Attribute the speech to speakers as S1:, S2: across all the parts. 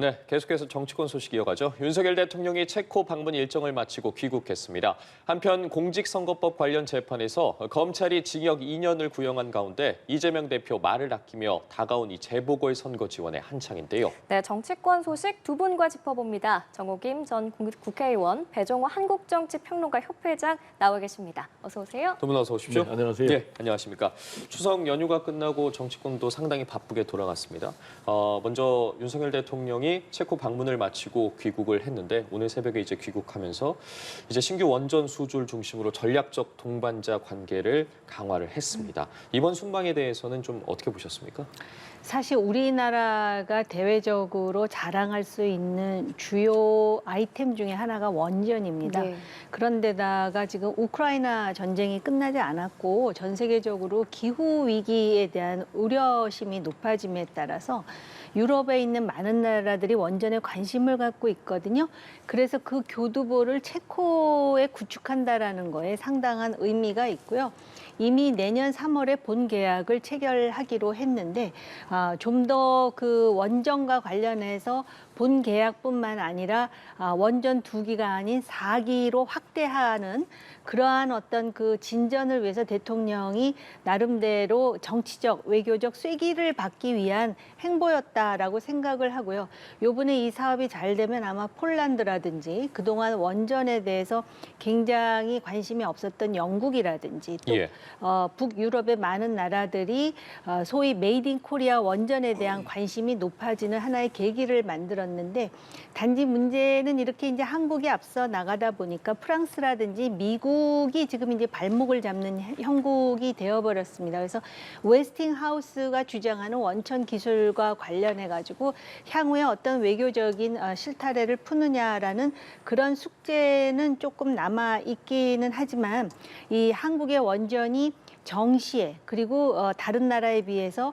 S1: 네, 계속해서 정치권 소식 이어가죠. 윤석열 대통령이 체코 방문 일정을 마치고 귀국했습니다. 한편 공직선거법 관련 재판에서 검찰이 징역 2년을 구형한 가운데 이재명 대표 말을 아끼며 다가온 이 재보궐선거 지원에 한창인데요.
S2: 네, 정치권 소식 두 분과 짚어봅니다. 정호김 전 국회의원, 배종호 한국정치평론가 협회장 나와 계십니다. 어서 오세요.
S1: 두 분 어서 오십시오.
S3: 네, 안녕하세요.
S1: 네, 안녕하십니까. 추석 연휴가 끝나고 정치권도 상당히 바쁘게 돌아갔습니다. 먼저 윤석열 대통령이 체코 방문을 마치고 귀국을 했는데 오늘 새벽에 이제 귀국하면서 이제 신규 원전 수주를 중심으로 전략적 동반자 관계를 강화를 했습니다. 이번 순방에 대해서는 좀 어떻게 보셨습니까?
S4: 사실 우리나라가 대외적으로 자랑할 수 있는 주요 아이템 중에 하나가 원전입니다.
S2: 네.
S4: 그런데다가 지금 우크라이나 전쟁이 끝나지 않았고 전 세계적으로 기후 위기에 대한 우려심이 높아짐에 따라서 유럽에 있는 많은 나라들이 원전에 관심을 갖고 있거든요. 그래서 그 교두보를 체코에 구축한다라는 거에 상당한 의미가 있고요. 이미 내년 3월에 본 계약을 체결하기로 했는데 좀 더 그 원전과 관련해서 본 계약뿐만 아니라 원전 2기가 아닌 4기로 확대하는 그러한 어떤 그 진전을 위해서 대통령이 나름대로 정치적, 외교적 쐐기를 받기 위한 행보였다라고 생각을 하고요. 요번에 이 사업이 잘 되면 아마 폴란드라든지 그동안 원전에 대해서 굉장히 관심이 없었던 영국이라든지 또 북유럽의 많은 나라들이 소위 메이드 인 코리아 원전에 대한 관심이 높아지는 하나의 계기를 만들었는데 단지 문제는 이렇게 이제 한국이 앞서 나가다 보니까 프랑스라든지 미국이 지금 이제 발목을 잡는 형국이 되어버렸습니다. 그래서 웨스팅하우스가 주장하는 원천 기술과 관련해 가지고 향후에 어떤 외교적인 실타래를 푸느냐라는 그런 숙제는 조금 남아 있기는 하지만 이 한국의 원전이 정시에 그리고 다른 나라에 비해서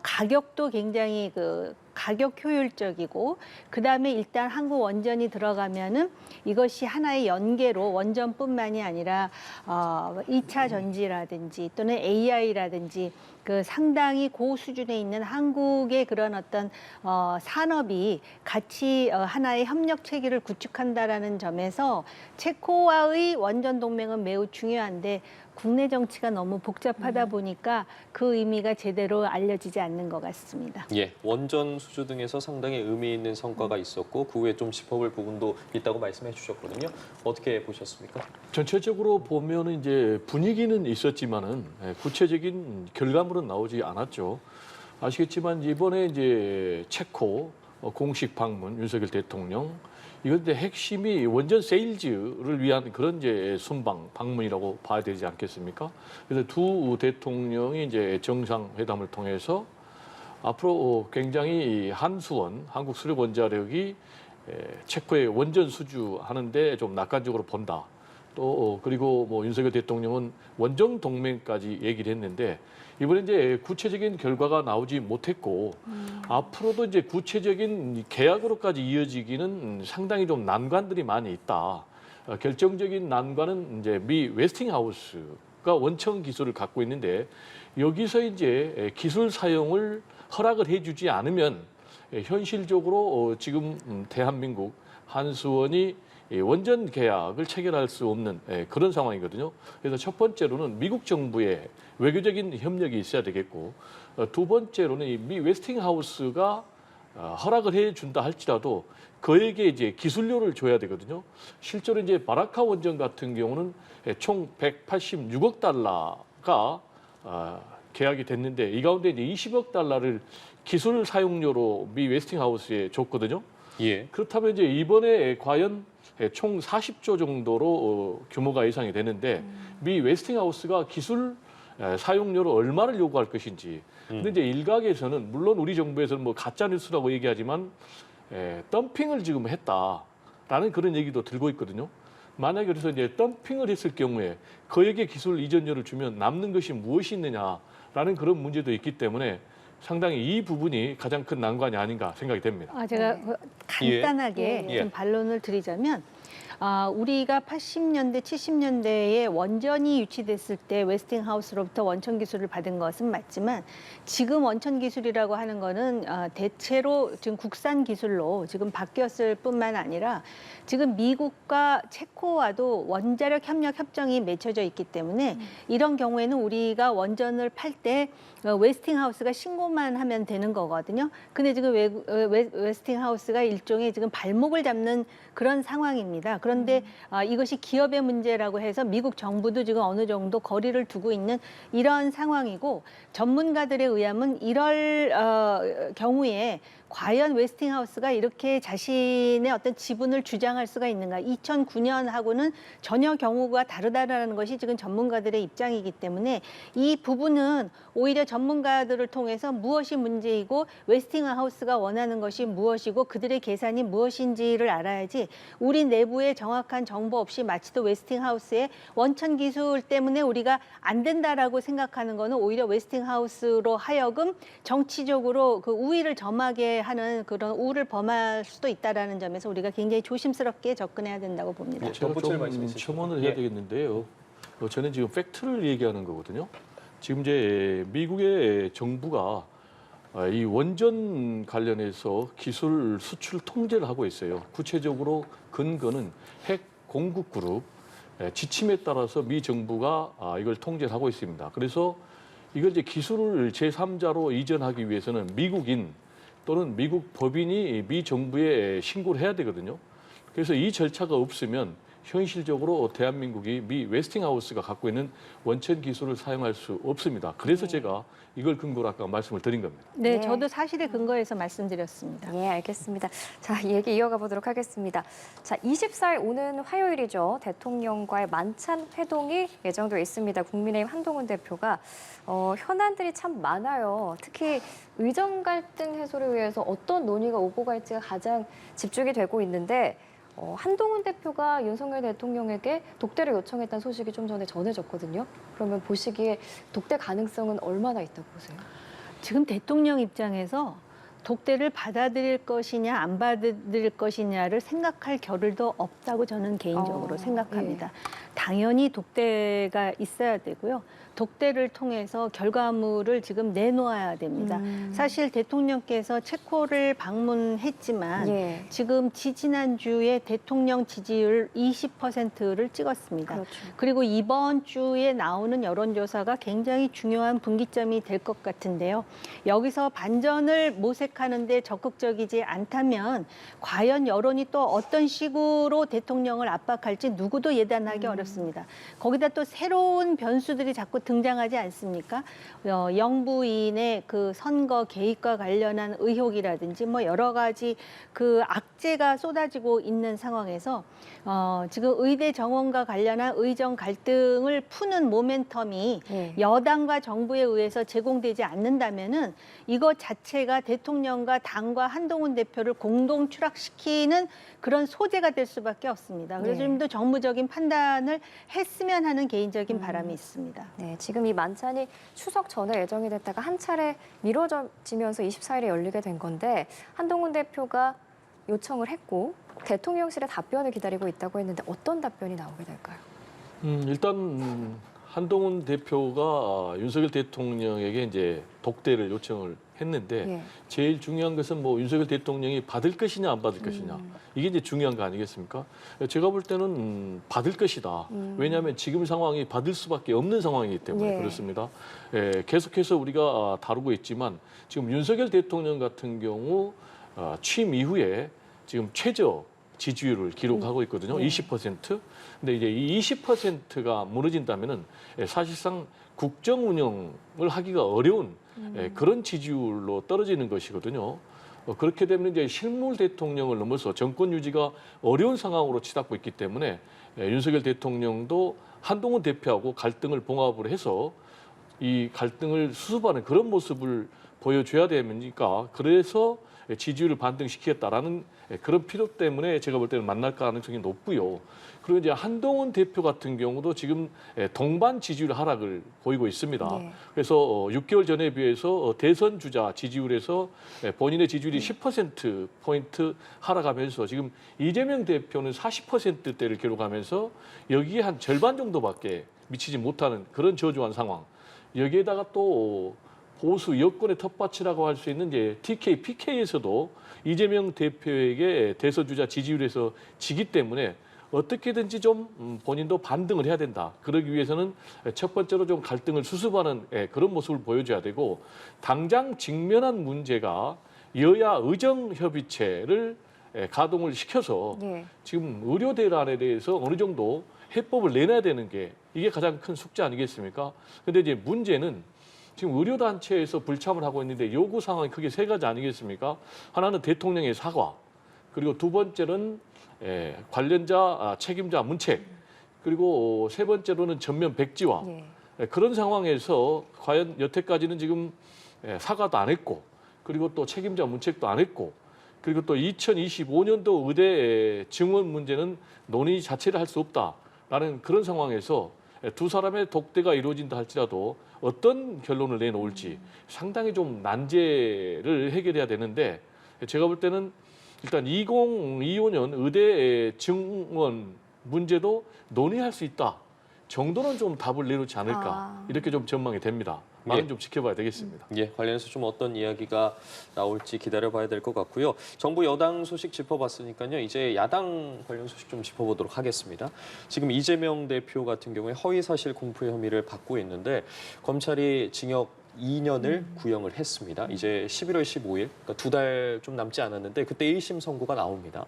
S4: 가격도 굉장히 가격 효율적이고 그다음에 일단 한국 원전이 들어가면은 이것이 하나의 연계로 원전뿐만이 아니라 2차 전지라든지 또는 AI라든지 그 상당히 고수준에 있는 한국의 그런 어떤 산업이 같이 하나의 협력 체계를 구축한다라는 점에서 체코와의 원전 동맹은 매우 중요한데 국내 정치가 너무 복잡하다 보니까 그 의미가 제대로 알려지지 않는 것 같습니다.
S1: 예, 원전 수주 등에서 상당히 의미 있는 성과가 있었고 그 후에 좀 짚어볼 부분도 있다고 말씀해 주셨거든요. 어떻게 보셨습니까?
S3: 전체적으로 보면은 이제 분위기는 있었지만은 구체적인 결과물은 나오지 않았죠. 아시겠지만 이번에 이제 체코 공식 방문 윤석열 대통령 이건데 핵심이 원전 세일즈를 위한 그런 이제 순방 방문이라고 봐야 되지 않겠습니까? 그래서 두 대통령이 이제 정상회담을 통해서 앞으로 굉장히 한수원 한국수력원자력이 체코의 원전 수주하는데 좀 낙관적으로 본다. 또 그리고 뭐 윤석열 대통령은 원정 동맹까지 얘기를 했는데 이번에 이제 구체적인 결과가 나오지 못했고 앞으로도 이제 구체적인 계약으로까지 이어지기는 상당히 좀 난관들이 많이 있다. 결정적인 난관은 이제 미 웨스팅하우스가 원청 기술을 갖고 있는데 여기서 이제 기술 사용을 허락을 해주지 않으면 현실적으로 지금 대한민국 한수원이 원전 계약을 체결할 수 없는 그런 상황이거든요. 그래서 첫 번째로는 미국 정부의 외교적인 협력이 있어야 되겠고 두 번째로는 이 미 웨스팅하우스가 허락을 해준다 할지라도 그에게 이제 기술료를 줘야 되거든요. 실제로 이제 바라카 원전 같은 경우는 총 186억 달러가 계약이 됐는데 이 가운데 이제 20억 달러를 기술 사용료로 미 웨스팅하우스에 줬거든요.
S1: 예.
S3: 그렇다면 이제 이번에 과연 총 40조 정도로 규모가 예상이 되는데 미 웨스팅하우스가 기술 사용료로 얼마를 요구할 것인지. 근데 이제 일각에서는 물론 우리 정부에서는 뭐 가짜 뉴스라고 얘기하지만 덤핑을 지금 했다라는 그런 얘기도 들고 있거든요. 만약에 그래서 이제 덤핑을 했을 경우에 그에게 기술 이전료를 주면 남는 것이 무엇이 있느냐라는 그런 문제도 있기 때문에 상당히 이 부분이 가장 큰 난관이 아닌가 생각이 됩니다.
S4: 제가 간단하게
S1: 예.
S4: 좀 반론을 드리자면 우리가 80년대, 70년대에 원전이 유치됐을 때 웨스팅하우스로부터 원천 기술을 받은 것은 맞지만 지금 원천 기술이라고 하는 거는 대체로 지금 국산 기술로 지금 바뀌었을 뿐만 아니라 지금 미국과 체코와도 원자력 협력 협정이 맺혀져 있기 때문에 이런 경우에는 우리가 원전을 팔 때 웨스팅하우스가 신고만 하면 되는 거거든요. 근데 지금 웨스팅하우스가 일종의 지금 발목을 잡는 그런 상황입니다. 그런데 이것이 기업의 문제라고 해서 미국 정부도 지금 어느 정도 거리를 두고 있는 이런 상황이고 전문가들에 의하면 이럴 경우에 과연 웨스팅하우스가 이렇게 자신의 어떤 지분을 주장할 수가 있는가? 2009년하고는 전혀 경우가 다르다라는 것이 지금 전문가들의 입장이기 때문에 이 부분은 오히려 전문가들을 통해서 무엇이 문제이고 웨스팅하우스가 원하는 것이 무엇이고 그들의 계산이 무엇인지를 알아야지 우리 내부에 정확한 정보 없이 마치도 웨스팅하우스의 원천 기술 때문에 우리가 안 된다라고 생각하는 거는 오히려 웨스팅하우스로 하여금 정치적으로 그 우위를 점하게 하는 그런 우를 범할 수도 있다라는 점에서 우리가 굉장히 조심스럽게 접근해야 된다고 봅니다.
S3: 제가
S1: 덧붙일
S3: 좀
S1: 말씀 있으시죠?
S3: 첨언을 해야
S1: 예.
S3: 되겠는데요. 저는 지금 팩트를 얘기하는 거거든요. 지금 이제 미국의 정부가 이 원전 관련해서 기술 수출 통제를 하고 있어요. 구체적으로 근거는 핵 공급 그룹 지침에 따라서 미 정부가 이걸 통제를 하고 있습니다. 그래서 이걸 이제 기술을 제3자로 이전하기 위해서는 미국인 또는 미국 법인이 미 정부에 신고를 해야 되거든요. 그래서 이 절차가 없으면 현실적으로 대한민국이 미 웨스팅하우스가 갖고 있는 원천 기술을 사용할 수 없습니다. 그래서 제가 이걸 근거로 아까 말씀을 드린 겁니다.
S4: 네,
S2: 네.
S4: 저도 사실에 근거해서 말씀드렸습니다.
S2: 예, 알겠습니다. 자, 이 얘기 이어가 보도록 하겠습니다. 자, 24일 오는 화요일이죠. 대통령과의 만찬 회동이 예정되어 있습니다. 국민의힘 한동훈 대표가 현안들이 참 많아요. 특히 의정 갈등 해소를 위해서 어떤 논의가 오고 갈지가 가장 집중이 되고 있는데 한동훈 대표가 윤석열 대통령에게 독대를 요청했다는 소식이 좀 전에 전해졌거든요. 그러면 보시기에 독대 가능성은 얼마나 있다고 보세요?
S4: 지금 대통령 입장에서 독대를 받아들일 것이냐 안 받아들일 것이냐를 생각할 겨를도 없다고 저는 개인적으로 생각합니다. 당연히 독대가 있어야 되고요. 독대를 통해서 결과물을 지금 내놓아야 됩니다. 사실 대통령께서 체코를 방문했지만
S2: 예.
S4: 지금 지지난주에 대통령 지지율 20%를 찍었습니다.
S2: 그렇죠.
S4: 그리고 이번 주에 나오는 여론조사가 굉장히 중요한 분기점이 될 것 같은데요. 여기서 반전을 모색하는데 적극적이지 않다면 과연 여론이 또 어떤 식으로 대통령을 압박할지 누구도 예단하기 어렵습니다. 거기다 또 새로운 변수들이 자꾸 등장하지 않습니까? 영부인의 그 선거 개입과 관련한 의혹이라든지 뭐 여러 가지 그 악재가 쏟아지고 있는 상황에서 지금 의대 정원과 관련한 의정 갈등을 푸는 모멘텀이
S2: 예.
S4: 여당과 정부에 의해서 제공되지 않는다면은 이것 자체가 대통령과 당과 한동훈 대표를 공동 추락시키는 그런 소재가 될 수밖에 없습니다. 그래서
S2: 네.
S4: 좀 더 정무적인 판단을 했으면 하는 개인적인 바람이 있습니다.
S2: 네, 지금 이 만찬이 추석 전에 예정이 됐다가 한 차례 미뤄지면서 24일에 열리게 된 건데 한동훈 대표가 요청을 했고 대통령실의 답변을 기다리고 있다고 했는데 어떤 답변이 나오게 될까요?
S3: 일단 한동훈 대표가 윤석열 대통령에게 이제 독대를 요청을 했는데
S2: 예.
S3: 제일 중요한 것은 뭐 윤석열 대통령이 받을 것이냐 안 받을 것이냐 이게 이제 중요한 거 아니겠습니까? 제가 볼 때는 받을 것이다. 왜냐하면 지금 상황이 받을 수밖에 없는 상황이기 때문에
S2: 예.
S3: 그렇습니다. 계속해서 우리가 다루고 있지만 지금 윤석열 대통령 같은 경우 취임 이후에 지금 최저 지지율을 기록하고 있거든요. 20%. 근데 이제 이 20%가 무너진다면은 사실상 국정 운영을 하기가 어려운 그런 지지율로 떨어지는 것이거든요. 그렇게 되면 이제 실물 대통령을 넘어서 정권 유지가 어려운 상황으로 치닫고 있기 때문에 윤석열 대통령도 한동훈 대표하고 갈등을 봉합을 해서 이 갈등을 수습하는 그런 모습을 보여줘야 됩니까? 그래서 지지율을 반등시키겠다라는 그런 필요 때문에 제가 볼 때는 만날 가능성이 높고요. 그리고 이제 한동훈 대표 같은 경우도 지금 동반 지지율 하락을 보이고 있습니다.
S2: 예.
S3: 그래서 6개월 전에 비해서 대선 주자 지지율에서 본인의 지지율이 10%포인트 하락하면서 지금 이재명 대표는 40%대를 기록하면서 여기에 한 절반 정도밖에 미치지 못하는 그런 저조한 상황. 여기에다가 또 보수 여권의 텃밭이라고 할 수 있는 이제 TK, PK에서도 이재명 대표에게 대선 주자 지지율에서 지기 때문에 어떻게든지 좀 본인도 반등을 해야 된다. 그러기 위해서는 첫 번째로 좀 갈등을 수습하는 그런 모습을 보여줘야 되고 당장 직면한 문제가 여야 의정협의체를 가동을 시켜서
S2: 예.
S3: 지금 의료 대란에 대해서 어느 정도 해법을 내놔야 되는 게 이게 가장 큰 숙제 아니겠습니까? 근데 이제 문제는 지금 의료단체에서 불참을 하고 있는데 요구 상황이 크게 세 가지 아니겠습니까? 하나는 대통령의 사과, 그리고 두 번째는 관련자 책임자 문책, 그리고 세 번째로는 전면 백지화.
S2: 예.
S3: 그런 상황에서 과연 여태까지는 지금 사과도 안 했고, 그리고 또 책임자 문책도 안 했고, 그리고 또 2025년도 의대 증원 문제는 논의 자체를 할 수 없다라는 그런 상황에서 두 사람의 독대가 이루어진다 할지라도 어떤 결론을 내놓을지 상당히 좀 난제를 해결해야 되는데 제가 볼 때는 일단 2025년 의대 증원 문제도 논의할 수 있다 정도는 좀 답을 내놓지 않을까 이렇게 좀 전망이 됩니다. 많은 좀 지켜봐야 되겠습니다.
S1: 예, 관련해서 좀 어떤 이야기가 나올지 기다려봐야 될 것 같고요. 정부 여당 소식 짚어봤으니까요. 이제 야당 관련 소식 좀 짚어보도록 하겠습니다. 지금 이재명 대표 같은 경우에 허위사실 공표 혐의를 받고 있는데 검찰이 징역 2년을 구형을 했습니다. 이제 11월 15일, 그러니까 2달 좀 남지 않았는데 그때 1심 선고가 나옵니다.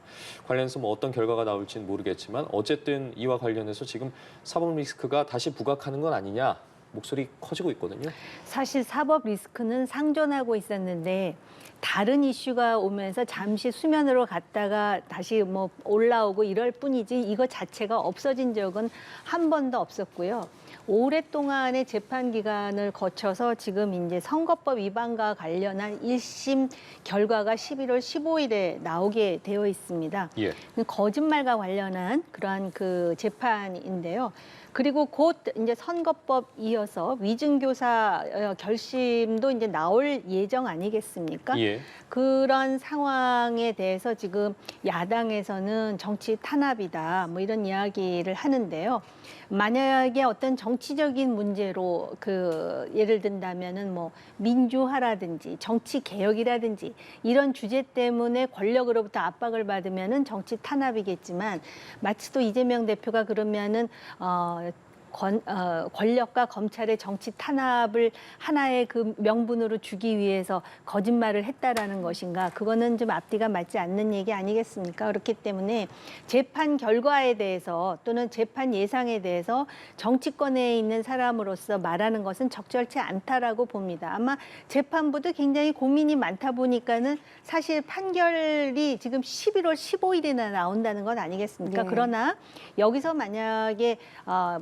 S1: 관련해서 뭐 어떤 결과가 나올지는 모르겠지만 어쨌든 이와 관련해서 지금 사법 리스크가 다시 부각하는 건 아니냐 목소리 커지고 있거든요.
S4: 사실 사법 리스크는 상존하고 있었는데 다른 이슈가 오면서 잠시 수면으로 갔다가 다시 뭐 올라오고 이럴 뿐이지 이거 자체가 없어진 적은 한 번도 없었고요. 오랫동안의 재판 기간을 거쳐서 지금 이제 선거법 위반과 관련한 1심 결과가 11월 15일에 나오게 되어 있습니다.
S1: 예.
S4: 거짓말과 관련한 그러한 그 재판인데요. 그리고 곧 이제 선거법 이어서 위증교사 결심도 이제 나올 예정 아니겠습니까?
S1: 예.
S4: 그런 상황에 대해서 지금 야당에서는 정치 탄압이다 뭐 이런 이야기를 하는데요. 만약에 어떤 정치적인 문제로 그 예를 든다면은 뭐 민주화라든지 정치 개혁이라든지 이런 주제 때문에 권력으로부터 압박을 받으면은 정치 탄압이겠지만 마치 또 이재명 대표가 그러면은 권력과 검찰의 정치 탄압을 하나의 그 명분으로 주기 위해서 거짓말을 했다라는 것인가? 그거는 좀 앞뒤가 맞지 않는 얘기 아니겠습니까? 그렇기 때문에 재판 결과에 대해서 또는 재판 예상에 대해서 정치권에 있는 사람으로서 말하는 것은 적절치 않다라고 봅니다. 아마 재판부도 굉장히 고민이 많다 보니까는 사실 판결이 지금 11월 15일이나 나온다는 것 아니겠습니까?
S2: 네.
S4: 그러나 여기서 만약에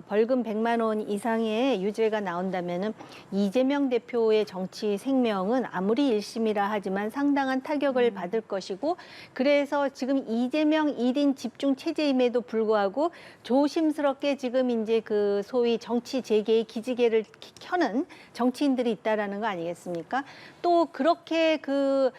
S4: 벌금 100만 원 이상의 유죄가 나온다면은 이재명 대표의 정치 생명은 아무리 1심이라 하지만 상당한 타격을 받을 것이고 그래서 지금 이재명 1인 집중 체제임에도 불구하고 조심스럽게 지금 이제 그 소위 정치 재개의 기지개를 켜는 정치인들이 있다라는 거 아니겠습니까? 또 그렇게 그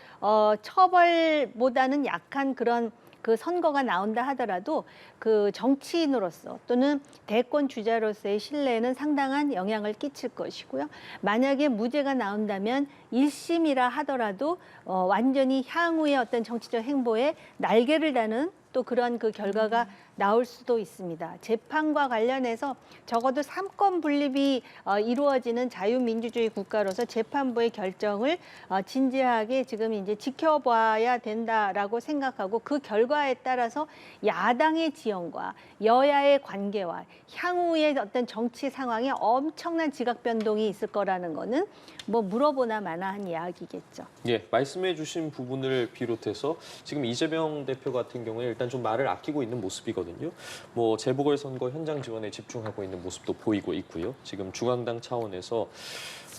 S4: 처벌보다는 약한 그런 그 선거가 나온다 하더라도 그 정치인으로서 또는 대권 주자로서의 신뢰는 상당한 영향을 끼칠 것이고요. 만약에 무죄가 나온다면 1심이라 하더라도 완전히 향후의 어떤 정치적 행보에 날개를 다는 또 그런 그 결과가 나올 수도 있습니다. 재판과 관련해서 적어도 3권 분립이 이루어지는 자유민주주의 국가로서 재판부의 결정을 진지하게 지금 이제 지켜봐야 된다라고 생각하고 그 결과에 따라서 야당의 지형과 여야의 관계와 향후의 어떤 정치 상황에 엄청난 지각 변동이 있을 거라는 거는 뭐 물어보나 마나한 이야기겠죠.
S1: 예, 말씀해 주신 부분을 비롯해서 지금 이재명 대표 같은 경우에 일단 일단 좀 말을 아끼고 있는 모습이거든요. 뭐 재보궐선거 현장 지원에 집중하고 있는 모습도 보이고 있고요. 지금 중앙당 차원에서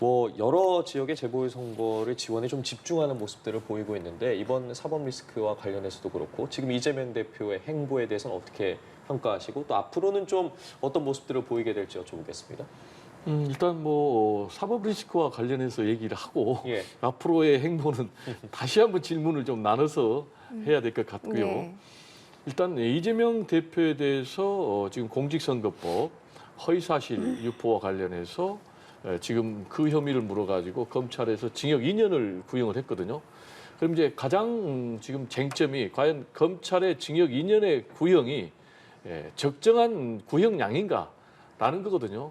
S1: 뭐 여러 지역의 재보궐선거를 지원에 좀 집중하는 모습들을 보이고 있는데 이번 사법 리스크와 관련해서도 그렇고 지금 이재명 대표의 행보에 대해서는 어떻게 평가하시고 또 앞으로는 좀 어떤 모습들을 보이게 될지 여쭤보겠습니다.
S3: 일단 뭐 사법 리스크와 관련해서 얘기를 하고
S1: 예.
S3: 앞으로의 행보는 다시 한번 질문을 좀 나눠서 해야 될 것 같고요.
S2: 네.
S3: 일단 이재명 대표에 대해서 지금 공직선거법 허위사실 유포와 관련해서 지금 그 혐의를 물어가지고 검찰에서 징역 2년을 구형을 했거든요. 그럼 이제 가장 지금 쟁점이 과연 검찰의 징역 2년의 구형이 적정한 구형량인가라는 거거든요.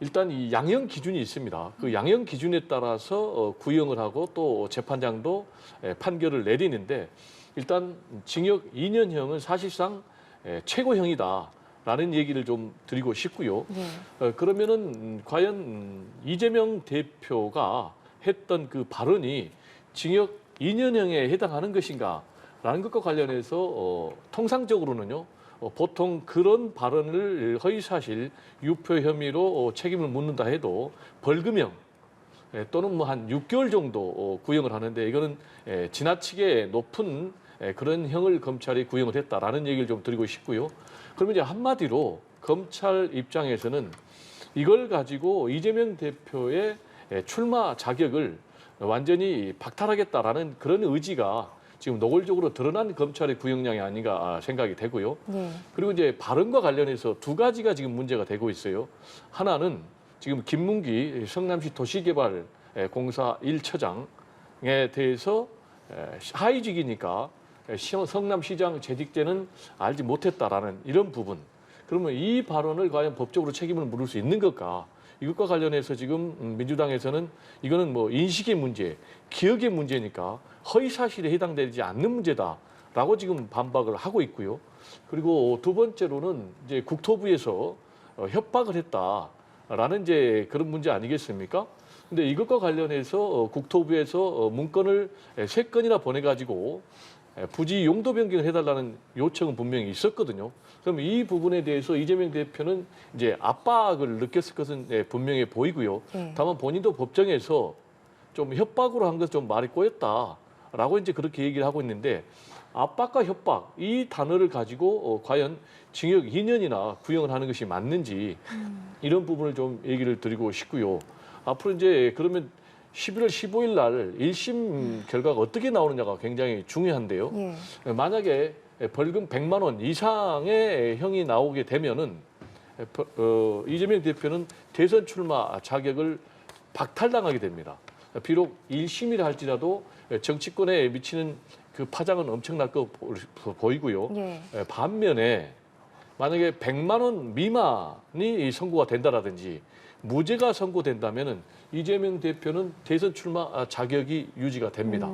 S3: 일단 이 양형 기준이 있습니다. 그 양형 기준에 따라서 구형을 하고 또 재판장도 판결을 내리는데 일단 징역 2년형은 사실상 최고형이다라는 얘기를 좀 드리고 싶고요.
S2: 네.
S3: 그러면은 과연 이재명 대표가 했던 그 발언이 징역 2년형에 해당하는 것인가라는 것과 관련해서 통상적으로는요. 보통 그런 발언을 허위사실 유포 혐의로 책임을 묻는다 해도 벌금형 또는 뭐 한 6개월 정도 구형을 하는데 이거는 지나치게 높은 그런 형을 검찰이 구형을 했다라는 얘기를 좀 드리고 싶고요. 그러면 이제 한마디로 검찰 입장에서는 이걸 가지고 이재명 대표의 출마 자격을 완전히 박탈하겠다라는 그런 의지가 지금 노골적으로 드러난 검찰의 구형량이 아닌가 생각이 되고요.
S2: 네.
S3: 그리고 이제 발언과 관련해서 두 가지가 지금 문제가 되고 있어요. 하나는 지금 김문기 성남시 도시개발공사 1처장에 대해서 하위직이니까 성남시장 재직 때는 알지 못했다라는 이런 부분. 그러면 이 발언을 과연 법적으로 책임을 물을 수 있는 것까? 이것과 관련해서 지금 민주당에서는 이거는 뭐 인식의 문제, 기억의 문제니까 허위 사실에 해당되지 않는 문제다라고 지금 반박을 하고 있고요. 그리고 두 번째로는 이제 국토부에서 협박을 했다라는 이제 그런 문제 아니겠습니까? 근데 이것과 관련해서 국토부에서 문건을 3건이나 보내가지고 부지 용도 변경을 해달라는 요청은 분명히 있었거든요. 그럼 이 부분에 대해서 이재명 대표는 이제 압박을 느꼈을 것은 분명해 보이고요.
S2: 네.
S3: 다만 본인도 법정에서 좀 협박으로 한 것 좀 말이 꼬였다라고 이제 그렇게 얘기를 하고 있는데 압박과 협박 이 단어를 가지고 과연 징역 2년이나 구형을 하는 것이 맞는지 이런 부분을 좀 얘기를 드리고 싶고요. 앞으로 이제 그러면 11월 15일 날 1심 결과가 어떻게 나오느냐가 굉장히 중요한데요.
S2: 예.
S3: 만약에 벌금 100만 원 이상의 형이 나오게 되면은 이재명 대표는 대선 출마 자격을 박탈당하게 됩니다. 비록 1심이라 할지라도 정치권에 미치는 그 파장은 엄청날 거 보이고요.
S2: 예.
S3: 반면에 만약에 100만 원 미만이 선고가 된다라든지 무죄가 선고된다면은 이재명 대표는 대선 출마 자격이 유지가 됩니다.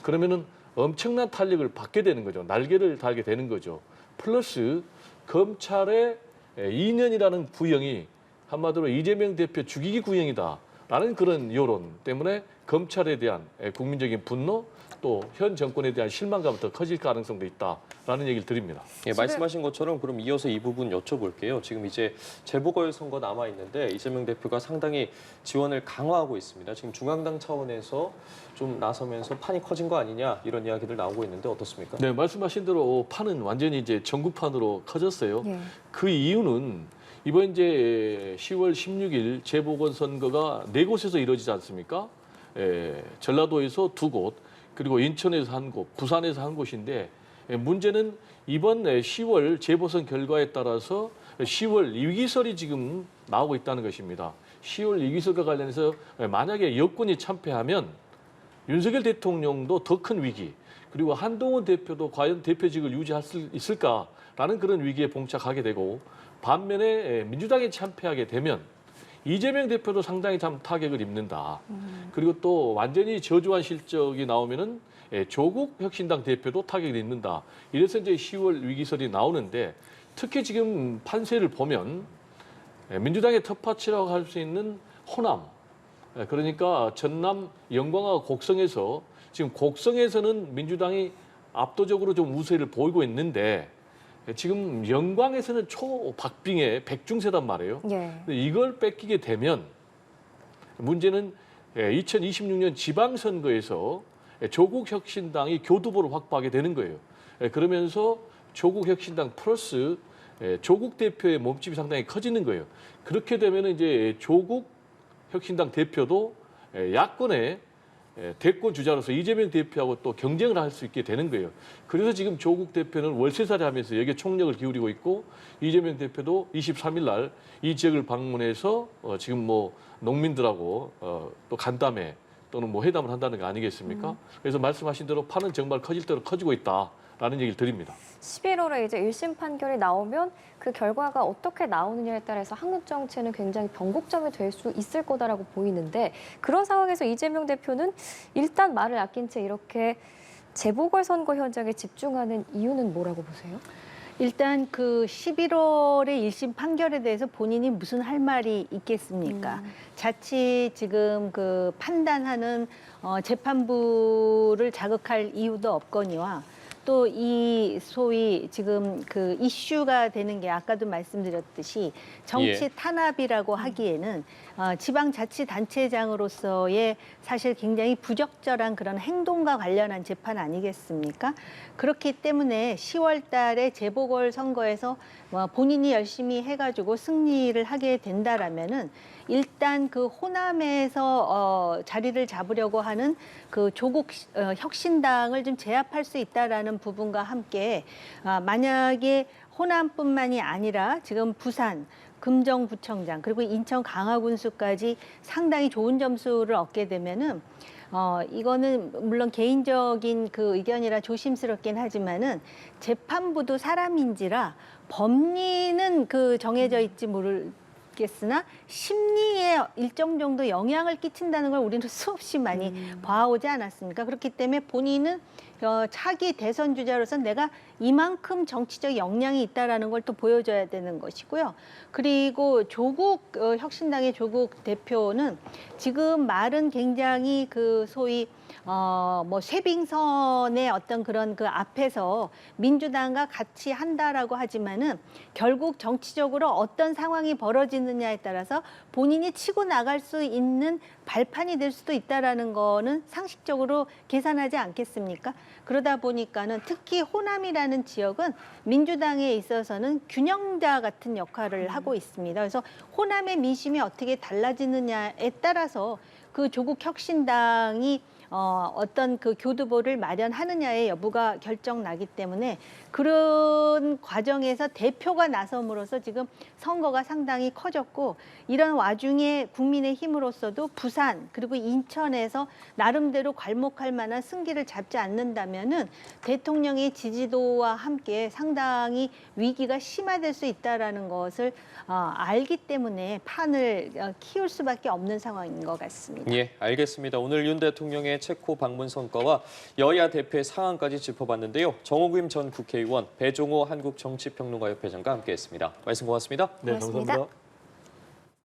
S3: 그러면은 엄청난 탄력을 받게 되는 거죠. 날개를 달게 되는 거죠. 플러스 검찰의 2년이라는 구형이 한마디로 이재명 대표 죽이기 구형이다라는 그런 여론 때문에 검찰에 대한 국민적인 분노 또 현 정권에 대한 실망감이 더 커질 가능성도 있다라는 얘기를 드립니다.
S1: 예, 말씀하신 것처럼 그럼 이어서 이 부분 여쭤볼게요. 지금 이제 재보궐선거 남아 있는데 이재명 대표가 상당히 지원을 강화하고 있습니다. 지금 중앙당 차원에서 좀 나서면서 판이 커진 거 아니냐 이런 이야기들 나오고 있는데 어떻습니까?
S3: 네, 말씀하신 대로 판은 완전히 이제 전국판으로 커졌어요.
S2: 예.
S3: 그 이유는 이번 이제 10월 16일 재보궐선거가 4곳에서 이루어지지 않습니까? 전라도에서 2곳, 그리고 인천에서 1곳, 부산에서 1곳인데 문제는 이번 10월 재보선 결과에 따라서 10월 위기설이 지금 나오고 있다는 것입니다. 10월 위기설과 관련해서 만약에 여권이 참패하면 윤석열 대통령도 더 큰 위기, 그리고 한동훈 대표도 과연 대표직을 유지할 수 있을까라는 그런 위기에 봉착하게 되고 반면에 민주당이 참패하게 되면 이재명 대표도 상당히 참 타격을 입는다. 그리고 또 완전히 저조한 실적이 나오면은 조국 혁신당 대표도 타격을 입는다. 이래서 이제 10월 위기설이 나오는데 특히 지금 판세를 보면 민주당의 텃밭이라고 할 수 있는 호남, 그러니까 전남 영광과 곡성에서 지금 곡성에서는 민주당이 압도적으로 좀 우세를 보이고 있는데 지금 영광에서는 초박빙의 백중세단 말이에요.
S2: 예.
S3: 근데 이걸 뺏기게 되면 문제는 2026년 지방선거에서 조국혁신당이 교두보를 확보하게 되는 거예요. 그러면서 조국혁신당 플러스 조국 대표의 몸집이 상당히 커지는 거예요. 그렇게 되면 이제 조국혁신당 대표도 야권의 대권 주자로서 이재명 대표하고 또 경쟁을 할 수 있게 되는 거예요. 그래서 지금 조국 대표는 월세살이 하면서 여기에 총력을 기울이고 있고 이재명 대표도 23일 날 이 지역을 방문해서 지금 뭐 농민들하고 또 간담회 또는 뭐 회담을 한다는 거 아니겠습니까? 그래서 말씀하신 대로 판은 정말 커질 대로 커지고 있다라는 얘기를 드립니다.
S2: 11월에 이제 1심 판결이 나오면 그 결과가 어떻게 나오느냐에 따라서 한국 정치는 굉장히 변곡점이 될 수 있을 거다라고 보이는데 그런 상황에서 이재명 대표는 일단 말을 아낀 채 이렇게 재보궐선거 현장에 집중하는 이유는 뭐라고 보세요?
S4: 일단 그 11월의 1심 판결에 대해서 본인이 무슨 할 말이 있겠습니까? 자칫 지금 그 판단하는 재판부를 자극할 이유도 없거니와 또 이 소위 지금 그 이슈가 되는 게 아까도 말씀드렸듯이 정치
S1: 예.
S4: 탄압이라고 하기에는 지방자치단체장으로서의 사실 굉장히 부적절한 그런 행동과 관련한 재판 아니겠습니까? 그렇기 때문에 10월 달에 재보궐선거에서 본인이 열심히 해가지고 승리를 하게 된다라면은 일단 그 호남에서 자리를 잡으려고 하는 그 조국 혁신당을 좀 제압할 수 있다라는 부분과 함께 만약에 호남뿐만이 아니라 지금 부산 금정구청장 그리고 인천 강화군수까지 상당히 좋은 점수를 얻게 되면은 이거는 물론 개인적인 그 의견이라 조심스럽긴 하지만은 재판부도 사람인지라 법리는 그 정해져 있지 모르겠으나 심리에 일정 정도 영향을 끼친다는 걸 우리는 수없이 많이 봐오지 않았습니까? 그렇기 때문에 본인은 차기 대선 주자로서 내가 이만큼 정치적 역량이 있다라는 걸 또 보여줘야 되는 것이고요. 그리고 조국 혁신당의 조국 대표는 지금 말은 굉장히 그 소위 뭐 쇄빙선의 어떤 그런 그 앞에서 민주당과 같이 한다라고 하지만은 결국 정치적으로 어떤 상황이 벌어지느냐에 따라서 본인이 치고 나갈 수 있는 발판이 될 수도 있다라는 거는 상식적으로 계산하지 않겠습니까? 그러다 보니까는 특히 호남이라는 지역은 민주당에 있어서는 균형자 같은 역할을 하고 있습니다. 그래서 호남의 민심이 어떻게 달라지느냐에 따라서 그 조국 혁신당이 어떤 그 교두보를 마련하느냐의 여부가 결정나기 때문에 그런 과정에서 대표가 나섬으로써 지금 선거가 상당히 커졌고 이런 와중에 국민의힘으로서도 부산 그리고 인천에서 나름대로 괄목할 만한 승기를 잡지 않는다면은 대통령의 지지도와 함께 상당히 위기가 심화될 수 있다라는 것을 알기 때문에 판을 키울 수밖에 없는 상황인 것 같습니다.
S1: 예, 알겠습니다. 오늘 윤 대통령의 체코 방문 성과와 여야 대표의 상황까지 짚어봤는데요. 정호규 전 국회의원, 배종호 한국정치평론가협회장과 함께했습니다. 말씀 고맙습니다.
S3: 네,
S2: 고맙습니다.
S3: 감사합니다.